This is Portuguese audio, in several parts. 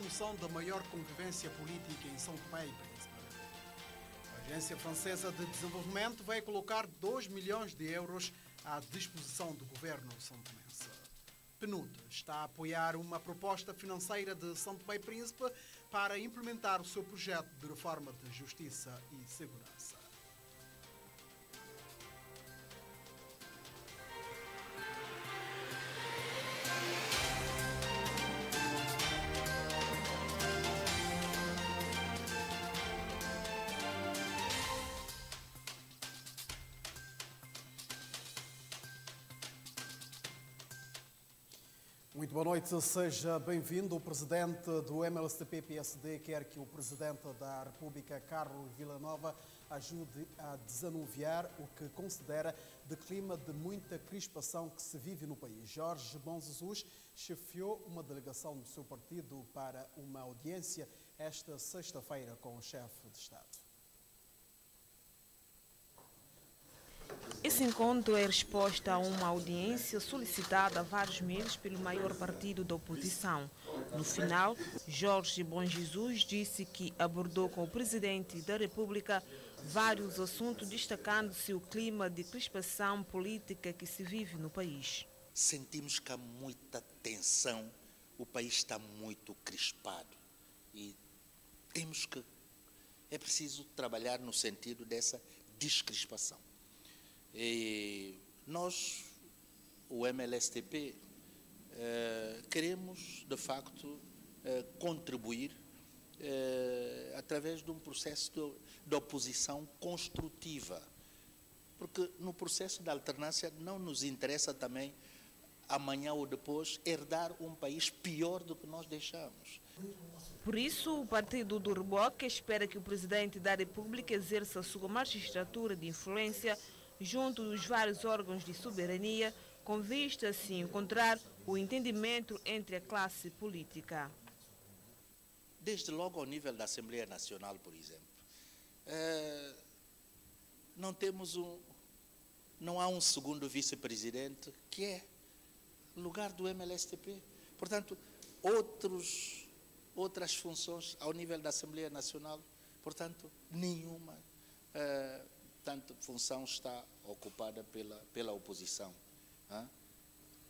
promoção da maior convivência política em São Tomé e Príncipe. A Agência Francesa de Desenvolvimento vai colocar 2 milhões de euros à disposição do governo santomense. PNUD está a apoiar uma proposta financeira de São Tomé e Príncipe para implementar o seu projeto de reforma de justiça e segurança. Muito boa noite, seja bem-vindo. O presidente do MLSTP-PSD quer que o presidente da República, Carlos Villanova, ajude a desanuviar o que considera de clima de muita crispação que se vive no país. Jorge Bom Jesus chefiou uma delegação do seu partido para uma audiência esta sexta-feira com o chefe de Estado. Esse encontro é resposta a uma audiência solicitada há vários meses pelo maior partido da oposição. No final, Jorge Bom Jesus disse que abordou com o presidente da República vários assuntos, destacando-se o clima de crispação política que se vive no país. Sentimos que há muita tensão, o país está muito crispado e é preciso trabalhar no sentido dessa descrispação. E nós, o MLSTP, queremos, de facto, contribuir através de um processo de oposição construtiva. Porque no processo da alternância não nos interessa também, amanhã ou depois, herdar um país pior do que nós deixamos. Por isso, o partido do Reboque espera que o presidente da República exerça a sua magistratura de influência junto dos vários órgãos de soberania, com vista a se encontrar o entendimento entre a classe política. Desde logo ao nível da Assembleia Nacional, por exemplo, não há um segundo vice-presidente que é lugar do MLSTP. Portanto, outras funções ao nível da Assembleia Nacional, portanto, nenhuma tanta função está ocupada pela oposição.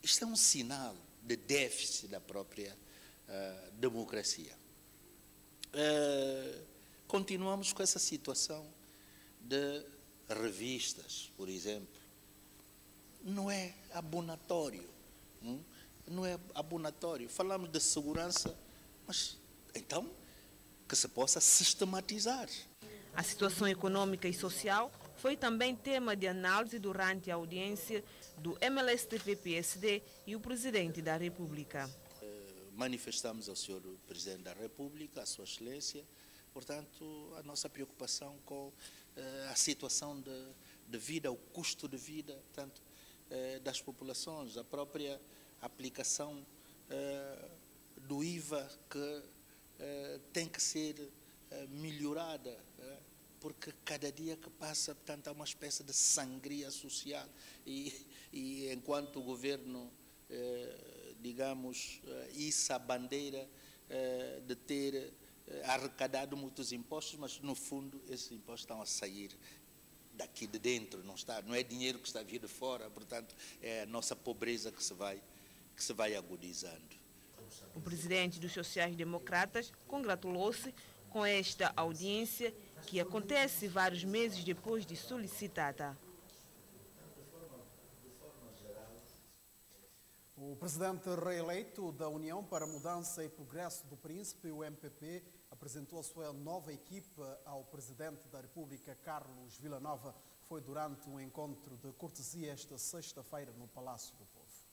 Isto é um sinal de déficit da própria democracia. Continuamos com essa situação de revistas, por exemplo. Não é abonatório. Não é abonatório. Falamos de segurança, mas então que se possa sistematizar. A situação econômica e social foi também tema de análise durante a audiência do MLSTP-PSD e o Presidente da República. Manifestamos ao Sr. Presidente da República, à Sua Excelência, portanto, a nossa preocupação com a situação de vida, o custo de vida, portanto, das populações, a própria aplicação do IVA que tem que ser melhorada, porque cada dia que passa, portanto, há uma espécie de sangria social e enquanto o governo, digamos, issa a bandeira de ter arrecadado muitos impostos, mas no fundo esses impostos estão a sair daqui de dentro, não é dinheiro que está a vir de fora, portanto, é a nossa pobreza que se vai agudizando. O presidente dos sociais-democratas congratulou-se com esta audiência que acontece vários meses depois de solicitada. O presidente reeleito da União para a Mudança e Progresso do Príncipe, o MPP, apresentou a sua nova equipa ao presidente da República, Carlos Villanova. Foi durante um encontro de cortesia esta sexta-feira no Palácio do Povo.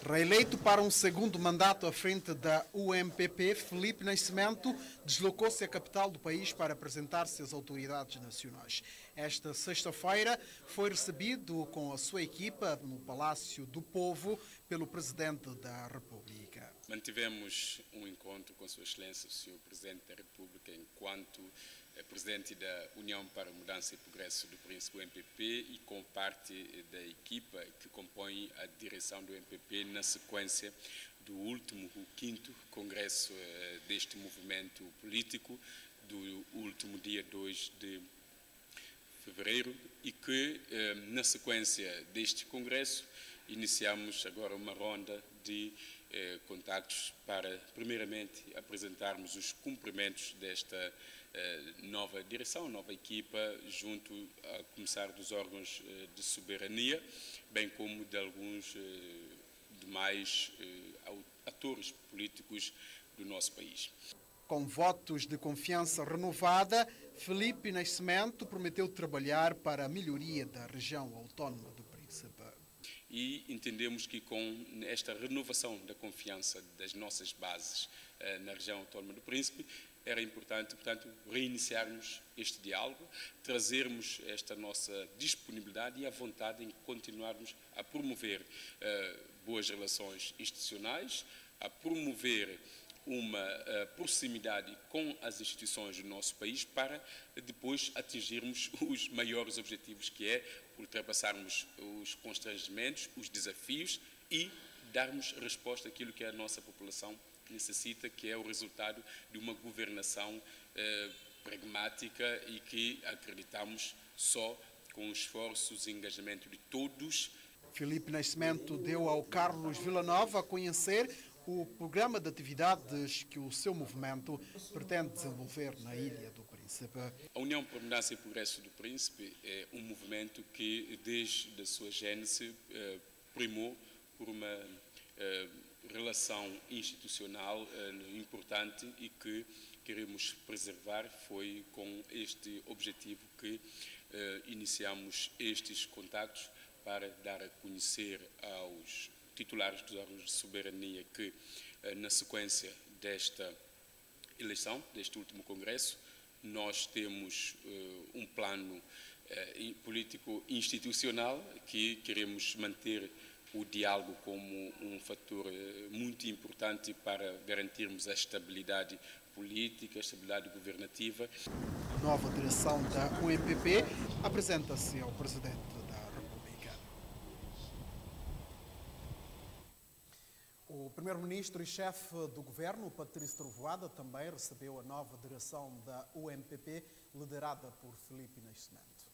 Reeleito para um segundo mandato à frente da UMPP, Felipe Nascimento deslocou-se à capital do país para apresentar-se às autoridades nacionais. Esta sexta-feira foi recebido com a sua equipa no Palácio do Povo pelo Presidente da República. Mantivemos um encontro com Sua Excelência, o Sr. Presidente da República, enquanto Presidente da União para a Mudança e Progresso do Príncipe, o MPP, e com parte da equipa que compõe a direção do MPP na sequência do último, o 5º congresso deste movimento político, do último dia 2 de fevereiro, e que, na sequência deste congresso, iniciamos agora uma ronda de contactos para, primeiramente, apresentarmos os cumprimentos desta nova direção, nova equipa, junto a começar dos órgãos de soberania, bem como de alguns demais atores políticos do nosso país. Com votos de confiança renovada, Filipe Nascimento prometeu trabalhar para a melhoria da região autónoma do Príncipe. E entendemos que com esta renovação da confiança das nossas bases na região autónoma do Príncipe, era importante, portanto, reiniciarmos este diálogo, trazermos esta nossa disponibilidade e a vontade em continuarmos a promover boas relações institucionais, a promover uma proximidade com as instituições do nosso país para depois atingirmos os maiores objetivos, que é ultrapassarmos os constrangimentos, os desafios e darmos resposta àquilo que a nossa população necessita, que é o resultado de uma governação pragmática e que acreditamos só com esforços e engajamento de todos. Filipe Nascimento deu ao Carlos Villanova a conhecer o programa de atividades que o seu movimento pretende desenvolver na Ilha do Príncipe. A União para a Mudança e Progresso do Príncipe é um movimento que, desde a sua gênese, primou por uma relação institucional importante e que queremos preservar. Foi com este objetivo que iniciamos estes contactos para dar a conhecer aos titulares dos órgãos de soberania que, na sequência desta eleição, deste último congresso, nós temos um plano político institucional que queremos manter o diálogo como um fator muito importante para garantirmos a estabilidade política, a estabilidade governativa. A nova direção da UNPP apresenta-se ao Presidente da República. O primeiro-ministro e chefe do governo, Patrício Trovoada, também recebeu a nova direção da UNPP, liderada por Filipe Nascimento.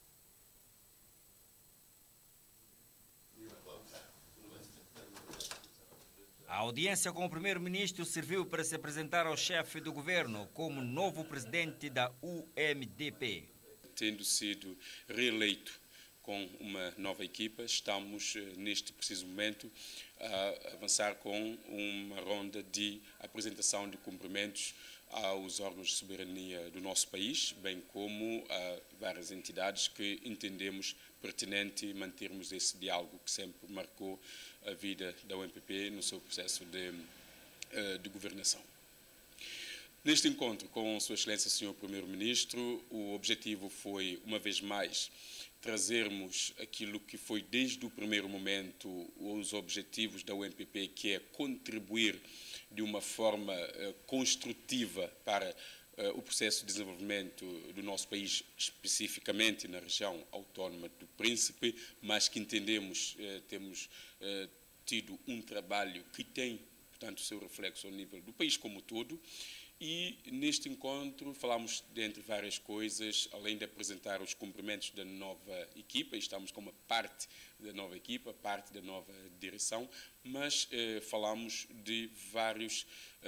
A audiência com o primeiro-ministro serviu para se apresentar ao chefe do governo como novo presidente da UMDP. Tendo sido reeleito com uma nova equipa, estamos neste preciso momento a avançar com uma ronda de apresentação de cumprimentos aos órgãos de soberania do nosso país, bem como a várias entidades que entendemos pertinente mantermos esse diálogo que sempre marcou a vida da UNPP no seu processo de governação. Neste encontro com Sua Excelência, Sr. Primeiro-Ministro, o objetivo foi, uma vez mais, trazermos aquilo que foi desde o primeiro momento os objetivos da UNPP, que é contribuir de uma forma construtiva para o processo de desenvolvimento do nosso país, especificamente na região autónoma do Príncipe, mas que entendemos temos tido um trabalho que tem, portanto, o seu reflexo ao nível do país como todo. E neste encontro falamos, dentre várias coisas, além de apresentar os cumprimentos da nova equipa, estamos como parte da nova equipa, parte da nova direção, mas falamos de vários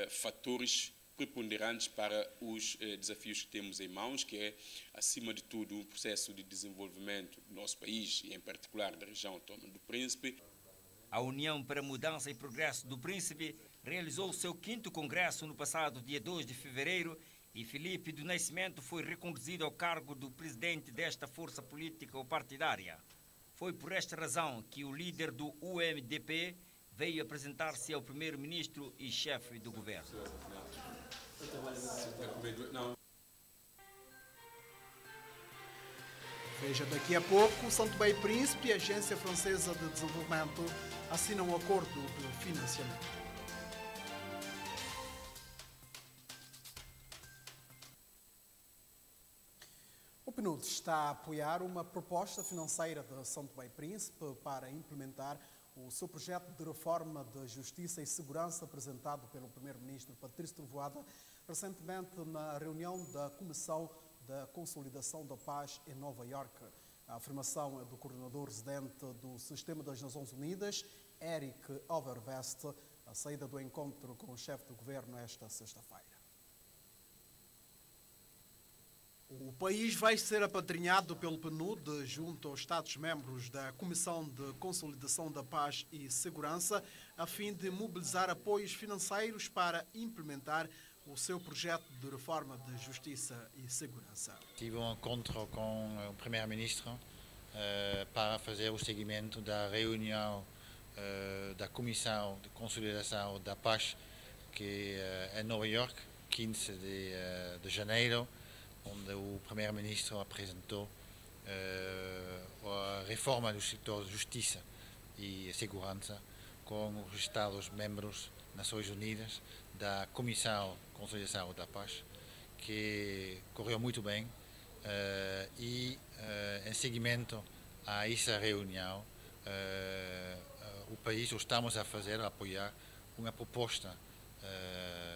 fatores preponderantes para os desafios que temos em mãos, que é, acima de tudo, um processo de desenvolvimento do nosso país, e em particular da região autónoma do Príncipe. A União para a Mudança e Progresso do Príncipe realizou o seu 5º congresso no passado dia 2 de fevereiro e Filipe do Nascimento foi reconduzido ao cargo do presidente desta força política ou partidária. Foi por esta razão que o líder do UMDP veio apresentar-se ao primeiro-ministro e chefe do governo. Veja daqui a pouco, São Tomé e Príncipe e a Agência Francesa de Desenvolvimento assinam um acordo de financiamento. O PNUD está a apoiar uma proposta financeira de São Tomé e Príncipe para implementar o seu projeto de reforma de Justiça e Segurança apresentado pelo primeiro-ministro Patrício Trovoada recentemente na reunião da Comissão da Consolidação da Paz em Nova Iorque. A afirmação é do coordenador residente do Sistema das Nações Unidas, Eric Overvest, à saída do encontro com o chefe do governo esta sexta-feira. O país vai ser apadrinhado pelo PNUD junto aos Estados-membros da Comissão de Consolidação da Paz e Segurança, a fim de mobilizar apoios financeiros para implementar o seu projeto de reforma de Justiça e Segurança. Tive encontro com o primeiro-ministro para fazer o seguimento da reunião da Comissão de Consolidação da Paz, que é em Nova Iorque, 15 de janeiro, onde o primeiro-ministro apresentou a reforma do setor de justiça e segurança com os Estados-membros das Nações Unidas da Comissão de Consolidação da Paz, que correu muito bem e em seguimento a essa reunião o país estamos a apoiar uma proposta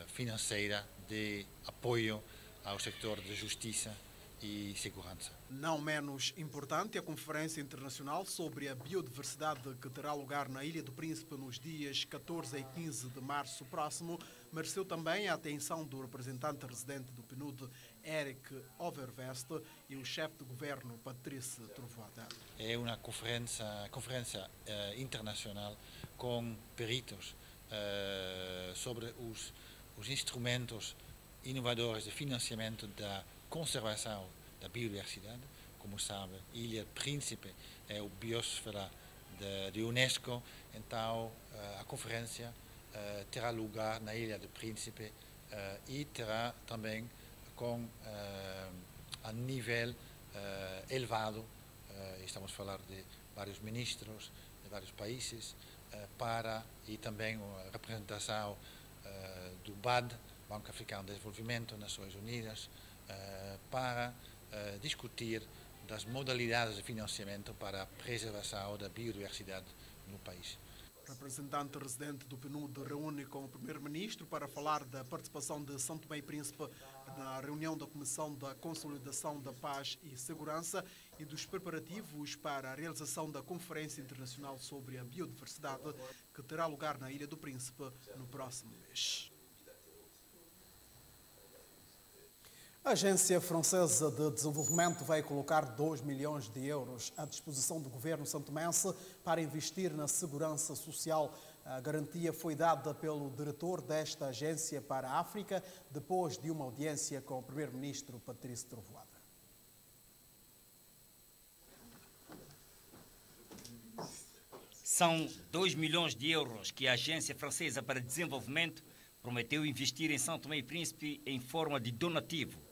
financeira de apoio ao setor de justiça e segurança. Não menos importante, a Conferência Internacional sobre a Biodiversidade, que terá lugar na Ilha do Príncipe nos dias 14 e 15 de março próximo, mereceu também a atenção do representante residente do PNUD, Eric Overvest, e o chefe de governo, Patrício Trovoada. É uma conferência internacional com peritos sobre os instrumentos inovadores de financiamento da conservação da biodiversidade. Como sabe, Ilha do Príncipe é o biosfera da Unesco, então a conferência terá lugar na Ilha do Príncipe e terá também com a nível elevado, estamos a falar de vários ministros de vários países, e também a representação do BAD, Banco Africano de Desenvolvimento, Nações Unidas, para discutir das modalidades de financiamento para a preservação da biodiversidade no país. O representante residente do PNUD reúne com o primeiro-ministro para falar da participação de São Tomé e Príncipe na reunião da Comissão da Consolidação da Paz e Segurança e dos preparativos para a realização da Conferência Internacional sobre a Biodiversidade, que terá lugar na Ilha do Príncipe no próximo mês. A Agência Francesa de Desenvolvimento vai colocar 2 milhões de euros à disposição do governo santomense para investir na segurança social. A garantia foi dada pelo diretor desta agência para a África, depois de uma audiência com o primeiro-ministro Patrício Trovoada. São 2 milhões de euros que a Agência Francesa para Desenvolvimento prometeu investir em São Tomé e Príncipe em forma de donativo.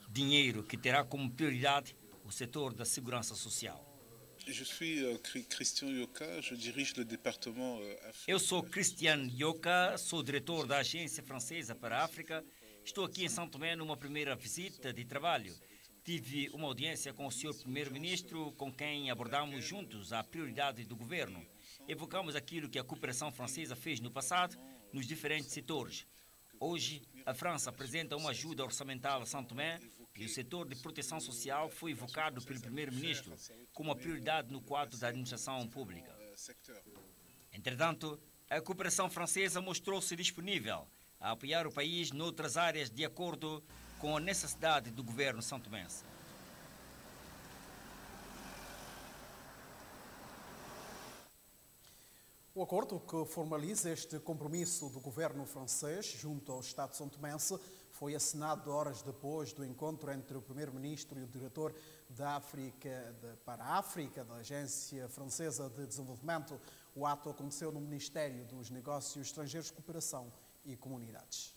Dinheiro que terá como prioridade o setor da segurança social. Eu sou Christian Yoka, sou diretor da Agência Francesa para a África. Estou aqui em São Tomé numa primeira visita de trabalho. Tive uma audiência com o Sr. Primeiro-Ministro, com quem abordamos juntos a prioridade do governo. Evocamos aquilo que a cooperação francesa fez no passado nos diferentes setores. Hoje, a França apresenta uma ajuda orçamental a São Tomé e o setor de proteção social foi evocado pelo primeiro-ministro como uma prioridade no quadro da administração pública. Entretanto, a cooperação francesa mostrou-se disponível a apoiar o país noutras áreas de acordo com a necessidade do governo santomense. O acordo que formaliza este compromisso do governo francês junto ao Estado santomense foi assinado horas depois do encontro entre o primeiro-ministro e o diretor para a África da Agência Francesa de Desenvolvimento. O ato aconteceu no Ministério dos Negócios Estrangeiros, Cooperação e Comunidades.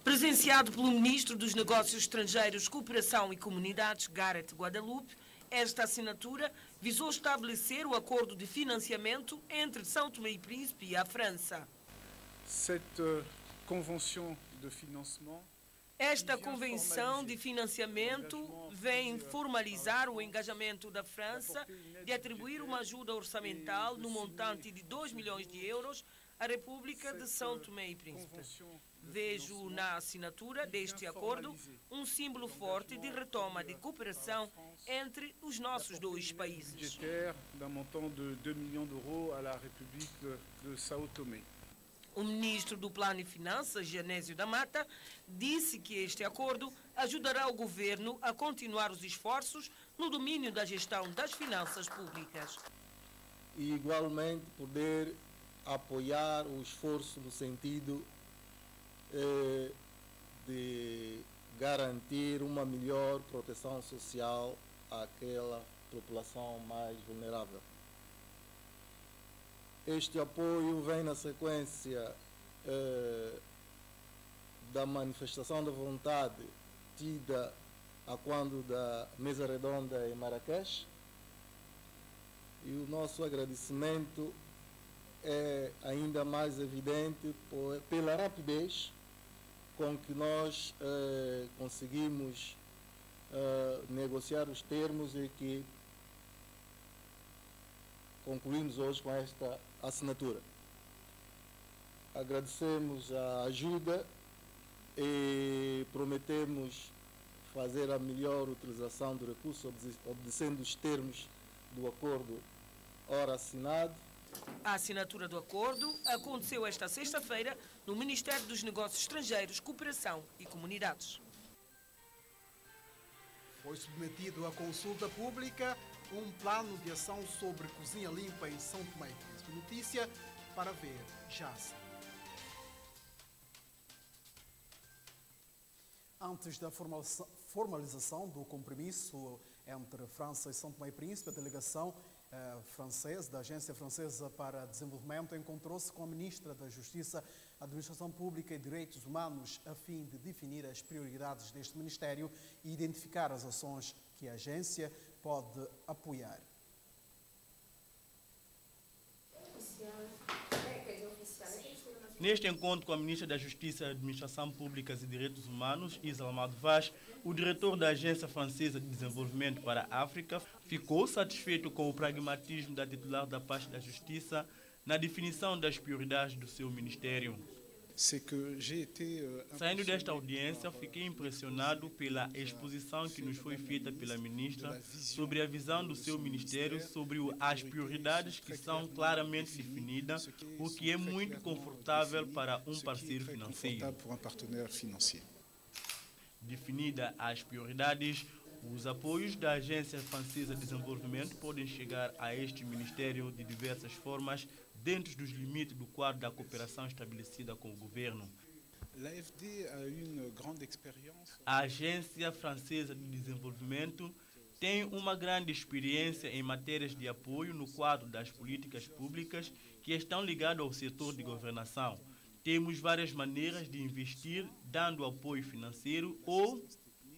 Presenciado pelo Ministro dos Negócios Estrangeiros, Cooperação e Comunidades, Gareth Guadalupe, esta assinatura visou estabelecer o acordo de financiamento entre São Tomé e Príncipe e a França. Cette convention de financement Esta convenção de financiamento vem formalizar o engajamento da França de atribuir uma ajuda orçamental no montante de 2 milhões de euros à República de São Tomé e Príncipe. Vejo na assinatura deste acordo um símbolo forte de retoma de cooperação entre os nossos dois países. D'un montant de 2 millions d'euros à la République de São Tomé. O ministro do Plano e Finanças, Genésio da Mata, disse que este acordo ajudará o governo a continuar os esforços no domínio da gestão das finanças públicas. E, igualmente, poder apoiar o esforço no sentido de garantir uma melhor proteção social àquela população mais vulnerável. Este apoio vem na sequência da manifestação da vontade tida a quando da mesa redonda em Marrakech, e o nosso agradecimento é ainda mais evidente pela rapidez com que nós conseguimos negociar os termos e que concluímos hoje com esta assinatura. Agradecemos a ajuda e prometemos fazer a melhor utilização do recurso, obedecendo os termos do acordo ora assinado. A assinatura do acordo aconteceu esta sexta-feira no Ministério dos Negócios Estrangeiros, Cooperação e Comunidades. Foi submetido à consulta pública um plano de ação sobre cozinha limpa em São Tomé e Príncipe. Notícia para ver já a seguir. Antes da formalização do compromisso entre França e São Tomé e Príncipe, a delegação francesa, da Agência Francesa para Desenvolvimento, encontrou-se com a Ministra da Justiça, Administração Pública e Direitos Humanos a fim de definir as prioridades deste Ministério e identificar as ações que a agência pode apoiar. Neste encontro com a Ministra da Justiça, Administração Pública e Direitos Humanos, Isa Almado Vaz, o diretor da Agência Francesa de Desenvolvimento para a África ficou satisfeito com o pragmatismo da titular da pasta da Justiça na definição das prioridades do seu ministério. Saindo desta audiência, fiquei impressionado pela exposição que nos foi feita pela ministra sobre a visão do seu ministério sobre as prioridades que são claramente definidas, o que é muito confortável para um parceiro financeiro. Definidas as prioridades, os apoios da Agência Francesa de Desenvolvimento podem chegar a este ministério de diversas formas, dentro dos limites do quadro da cooperação estabelecida com o governo. A Agência Francesa de Desenvolvimento tem uma grande experiência em matérias de apoio no quadro das políticas públicas que estão ligadas ao setor de governação. Temos várias maneiras de investir, dando apoio financeiro ou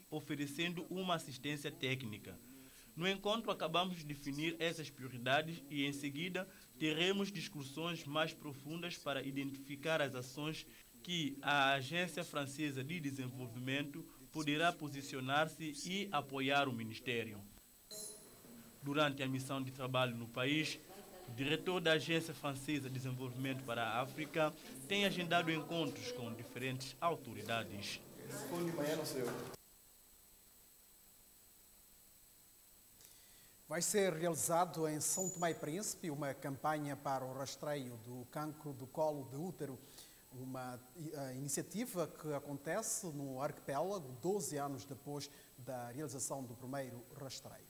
oferecendo uma assistência técnica. No encontro, acabamos de definir essas prioridades e, em seguida, teremos discussões mais profundas para identificar as ações que a Agência Francesa de Desenvolvimento poderá posicionar-se e apoiar o Ministério. Durante a missão de trabalho no país, o diretor da Agência Francesa de Desenvolvimento para a África tem agendado encontros com diferentes autoridades. Vai ser realizado em São Tomé e Príncipe uma campanha para o rastreio do cancro do colo de útero, uma iniciativa que acontece no arquipélago 12 anos depois da realização do primeiro rastreio.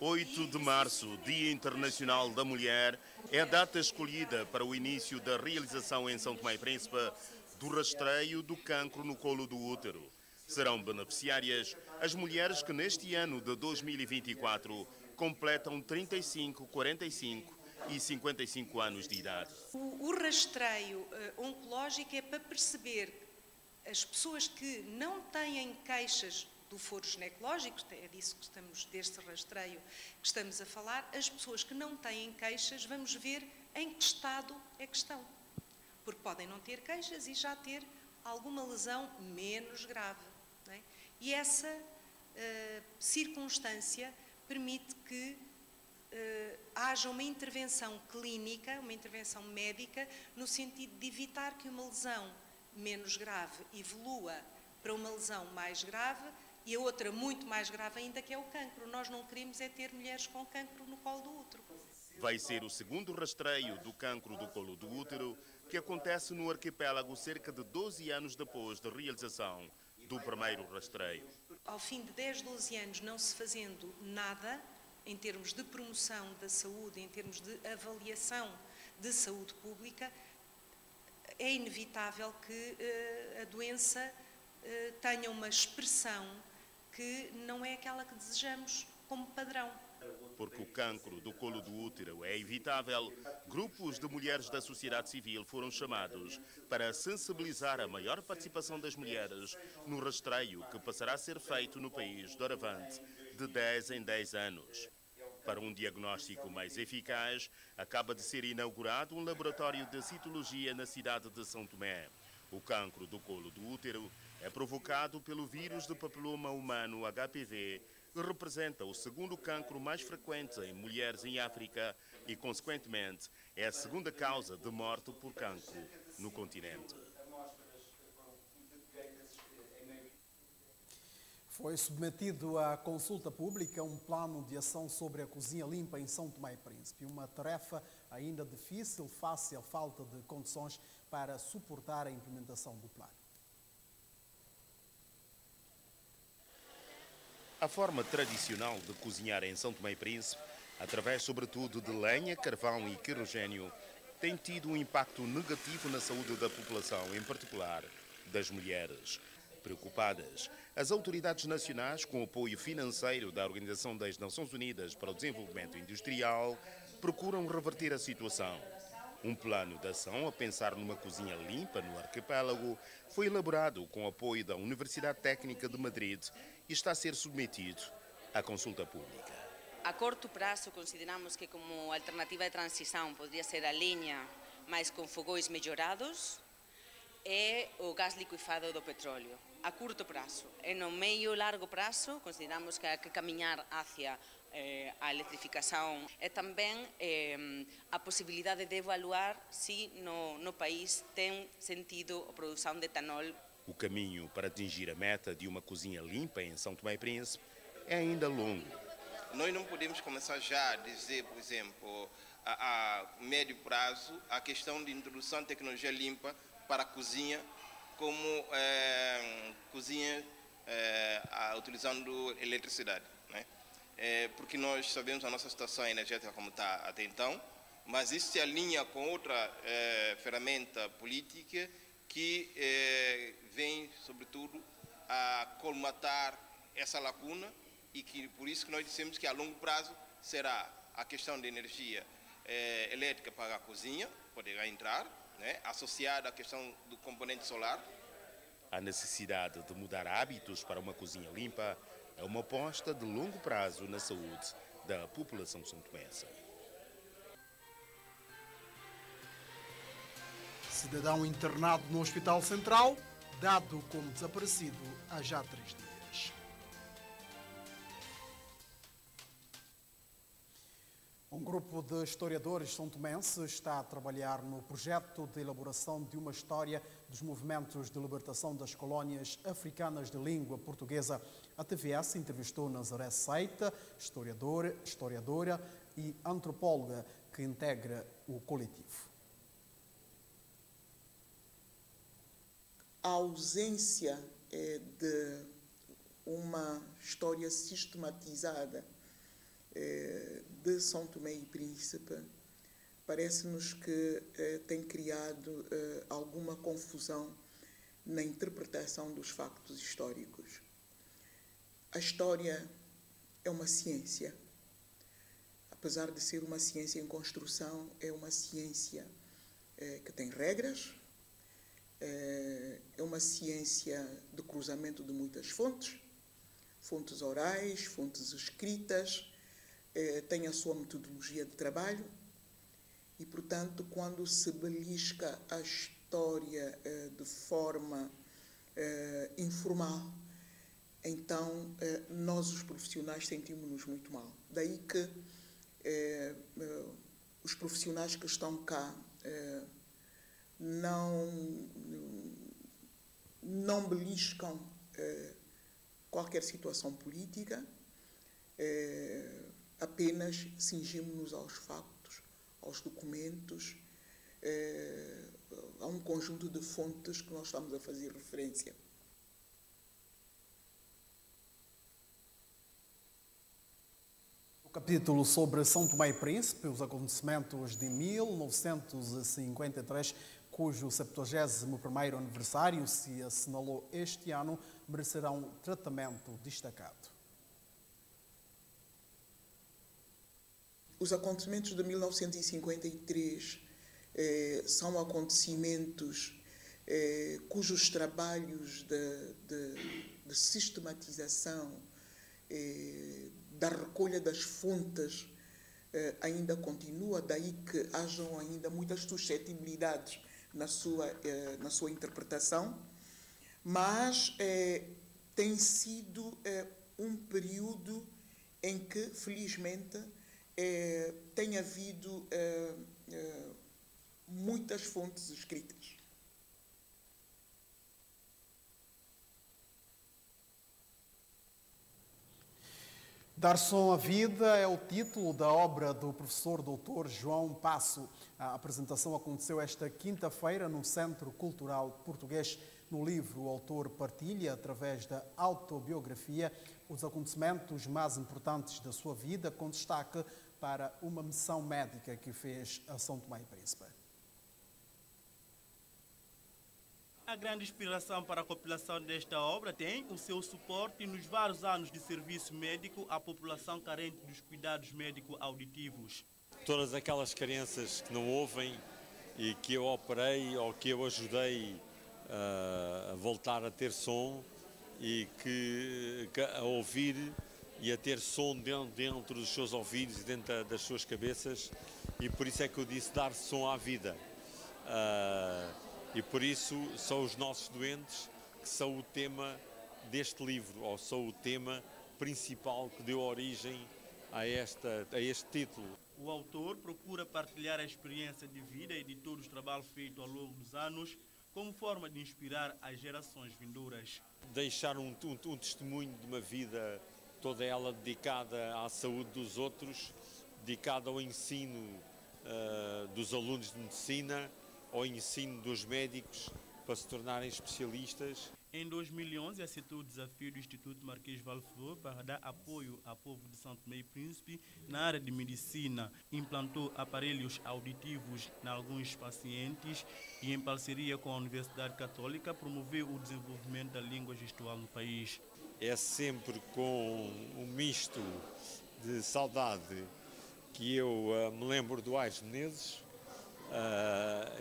8 de março, Dia Internacional da Mulher, é a data escolhida para o início da realização em São Tomé e Príncipe do rastreio do cancro no colo do útero. Serão beneficiárias as mulheres que neste ano de 2024 completam 35, 45 e 55 anos de idade. O rastreio oncológico é para perceber as pessoas que não têm queixas do foro ginecológico, é disso que estamos, deste rastreio que estamos a falar, as pessoas que não têm queixas, vamos ver em que estado é que estão. porque podem não ter queixas e já ter alguma lesão menos grave. Não é? E essa circunstância permite que haja uma intervenção clínica, uma intervenção médica, no sentido de evitar que uma lesão menos grave evolua para uma lesão mais grave e a outra muito mais grave ainda, que é o cancro. Nós não queremos é ter mulheres com cancro no colo do útero. Vai ser o segundo rastreio do cancro do colo do útero que acontece no arquipélago cerca de 12 anos depois da realização do primeiro rastreio. Ao fim de 10, 12 anos não se fazendo nada, em termos de promoção da saúde, em termos de avaliação de saúde pública, é inevitável que a doença tenha uma expressão que não é aquela que desejamos como padrão. Porque o cancro do colo do útero é evitável, grupos de mulheres da sociedade civil foram chamados para sensibilizar a maior participação das mulheres no rastreio que passará a ser feito no país doravante de 10 em 10 anos. Para um diagnóstico mais eficaz, acaba de ser inaugurado um laboratório de citologia na cidade de São Tomé. O cancro do colo do útero é provocado pelo vírus do papiloma humano HPV, que representa o segundo cancro mais frequente em mulheres em África e, consequentemente, é a segunda causa de morte por cancro no continente. Foi submetido à consulta pública um plano de ação sobre a cozinha limpa em São Tomé e Príncipe. Uma tarefa ainda difícil face à falta de condições para suportar a implementação do plano. A forma tradicional de cozinhar em São Tomé e Príncipe, através sobretudo de lenha, carvão e querogênio, tem tido um impacto negativo na saúde da população, em particular das mulheres. Preocupadas, as autoridades nacionais, com o apoio financeiro da Organização das Nações Unidas para o Desenvolvimento Industrial, procuram reverter a situação. Um plano de ação a pensar numa cozinha limpa no arquipélago foi elaborado com o apoio da Universidade Técnica de Madrid e está a ser submetido à consulta pública. A curto prazo, consideramos que como alternativa de transição poderia ser a lenha, mas com fogões melhorados, e o gás liquefado do petróleo. A curto prazo. E no meio e largo prazo, consideramos que há que caminhar hacia a eletrificação e também a possibilidade de evaluar se no país tem sentido a produção de etanol. O caminho para atingir a meta de uma cozinha limpa em São Tomé e Príncipe é ainda longo. Nós não podemos começar já a dizer, por exemplo, a médio prazo, a questão de introdução de tecnologia limpa para a cozinha, como cozinha utilizando eletricidade. Né? Porque nós sabemos a nossa situação energética como está até então, mas isso se alinha com outra ferramenta política que vem, sobretudo, a colmatar essa lacuna e que por isso que nós dissemos que a longo prazo será a questão de energia elétrica para a cozinha, poderá entrar, né, associada à questão do componente solar. A necessidade de mudar hábitos para uma cozinha limpa é uma aposta de longo prazo na saúde da população são-tomense. Cidadão internado no Hospital Central, dado como desaparecido há já 3 dias. Um grupo de historiadores são-tomenses está a trabalhar no projeto de elaboração de uma história dos movimentos de libertação das colónias africanas de língua portuguesa. A TVS entrevistou Nazaré Seita, historiadora e antropóloga que integra o coletivo. A ausência de uma história sistematizada de São Tomé e Príncipe parece-nos que tem criado alguma confusão na interpretação dos factos históricos. A história é uma ciência. Apesar de ser uma ciência em construção, é uma ciência que tem regras, é uma ciência de cruzamento de muitas fontes, fontes orais, fontes escritas, tem a sua metodologia de trabalho e, portanto, quando se belisca história de forma informal, então nós, os profissionais, sentimos-nos muito mal. Daí que os profissionais que estão cá não beliscam qualquer situação política, apenas cingimos-nos aos factos, aos documentos, a um conjunto de fontes que nós estamos a fazer referência. O capítulo sobre São Tomé e Príncipe, os acontecimentos de 1953, cujo 71º aniversário se assinalou este ano, merecerá um tratamento destacado. Os acontecimentos de 1953 são acontecimentos cujos trabalhos de sistematização da recolha das fontes ainda continua, daí que hajam ainda muitas suscetibilidades na sua interpretação, mas tem sido um período em que, felizmente, tem havido muitas fontes escritas. Dar som à vida é o título da obra do professor Dr. João Passo. A apresentação aconteceu esta quinta-feira no Centro Cultural Português. No livro, o autor partilha, através da autobiografia, os acontecimentos mais importantes da sua vida, com destaque para uma missão médica que fez a São Tomé e Príncipe. A grande inspiração para a compilação desta obra tem o seu suporte nos vários anos de serviço médico à população carente dos cuidados médico-auditivos. Todas aquelas crianças que não ouvem e que eu operei ou que eu ajudei a voltar a ter som e a ouvir e a ter som dentro dos seus ouvidos e dentro das suas cabeças, e por isso é que eu disse dar som à vida. E por isso são os nossos doentes que são o tema deste livro, ou são o tema principal que deu origem a este título. O autor procura partilhar a experiência de vida e de todo o trabalho feito ao longo dos anos como forma de inspirar as gerações vindouras. Deixar um testemunho de uma vida toda ela dedicada à saúde dos outros, dedicada ao ensino dos alunos de medicina, ao ensino dos médicos para se tornarem especialistas. Em 2011, aceitou o desafio do Instituto Marquês Valflor para dar apoio ao povo de São Tomé e Príncipe na área de medicina. Implantou aparelhos auditivos em alguns pacientes e, em parceria com a Universidade Católica, promoveu o desenvolvimento da língua gestual no país. É sempre com um misto de saudade que eu me lembro do Aires Menezes,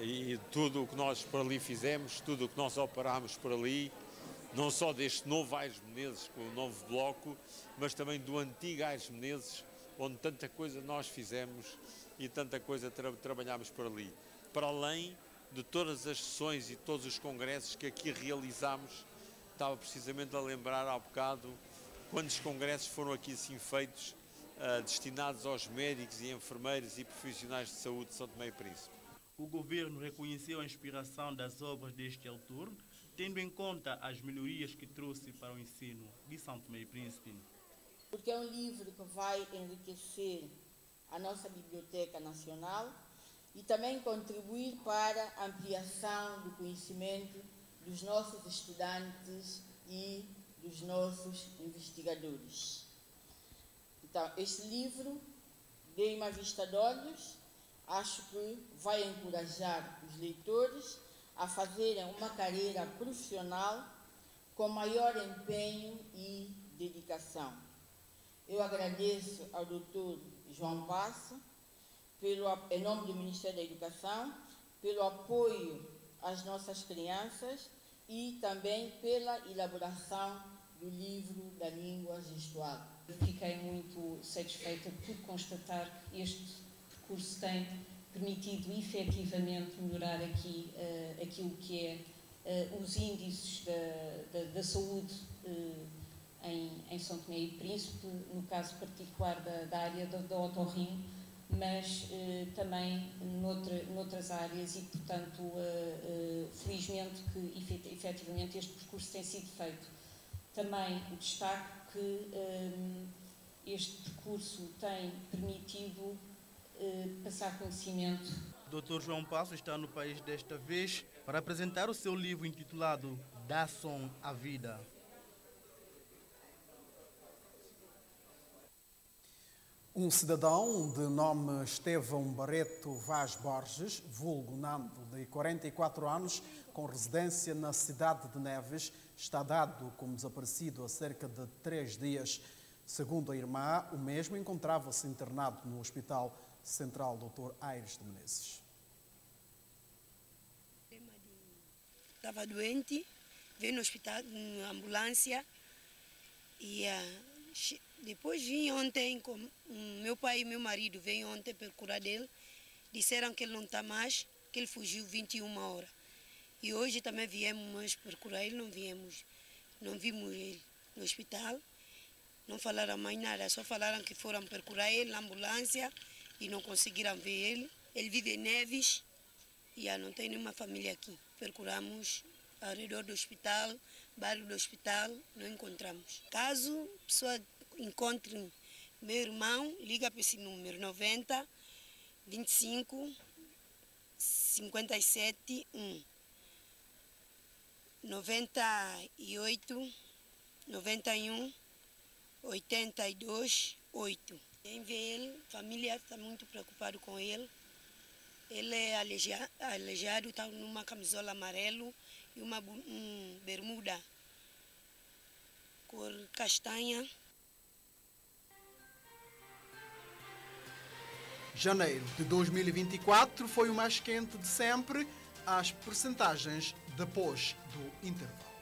e tudo o que nós por ali fizemos, tudo o que nós operámos por ali, não só deste novo Aires Menezes, com o novo bloco, mas também do antigo Aires Menezes, onde tanta coisa nós fizemos e tanta coisa trabalhámos por ali. Para além de todas as sessões e todos os congressos que aqui realizámos, estava precisamente a lembrar há bocado quantos congressos foram aqui assim feitos, destinados aos médicos e enfermeiros e profissionais de saúde de São Tomé e Príncipe. O governo reconheceu a inspiração das obras deste autor, tendo em conta as melhorias que trouxe para o ensino de São Tomé e Príncipe. Porque é um livro que vai enriquecer a nossa Biblioteca Nacional e também contribuir para a ampliação do conhecimento dos nossos estudantes e dos nossos investigadores. Então, este livro, dei uma vista de olhos, acho que vai encorajar os leitores a fazerem uma carreira profissional com maior empenho e dedicação. Eu agradeço ao Dr. João Passo, em nome do Ministério da Educação, pelo apoio às nossas crianças e também pela elaboração do livro da língua gestual. Fiquei muito satisfeita por constatar que este percurso tem permitido efetivamente melhorar aqui aquilo que é os índices da saúde em São Tomé e Príncipe, no caso particular da área da otorrino, mas também noutras áreas e, portanto, felizmente que efetivamente este percurso tem sido feito. Também destaco que este percurso tem permitido passar conhecimento. O Dr. João Passo está no país desta vez para apresentar o seu livro intitulado Dá Som à Vida. Um cidadão de nome Estevão Barreto Vaz Borges, vulgo Nando, de 44 anos, com residência na cidade de Neves, está dado como desaparecido há cerca de 3 dias. Segundo a irmã, o mesmo encontrava-se internado no Hospital Central Dr. Aires de Menezes. Estava doente, veio no hospital, na ambulância, e depois vim ontem, com meu pai e meu marido veio ontem procurar dele, disseram que ele não está mais, que ele fugiu 21 horas. E hoje também viemos procurar ele, não vimos ele no hospital, não falaram mais nada, só falaram que foram procurar ele na ambulância e não conseguiram ver ele. Ele vive em Neves e não tem nenhuma família aqui. Procuramos ao redor do hospital, bairro do hospital, não encontramos. Caso a pessoa encontre meu irmão, liga para esse número 90 25 57 1 98 91 82 8. Quem vê ele, a família está muito preocupada com ele. Ele é aleijado, está numa camisola amarela e uma bermuda cor castanha. Janeiro de 2024 foi o mais quente de sempre, as percentagens depois do intervalo.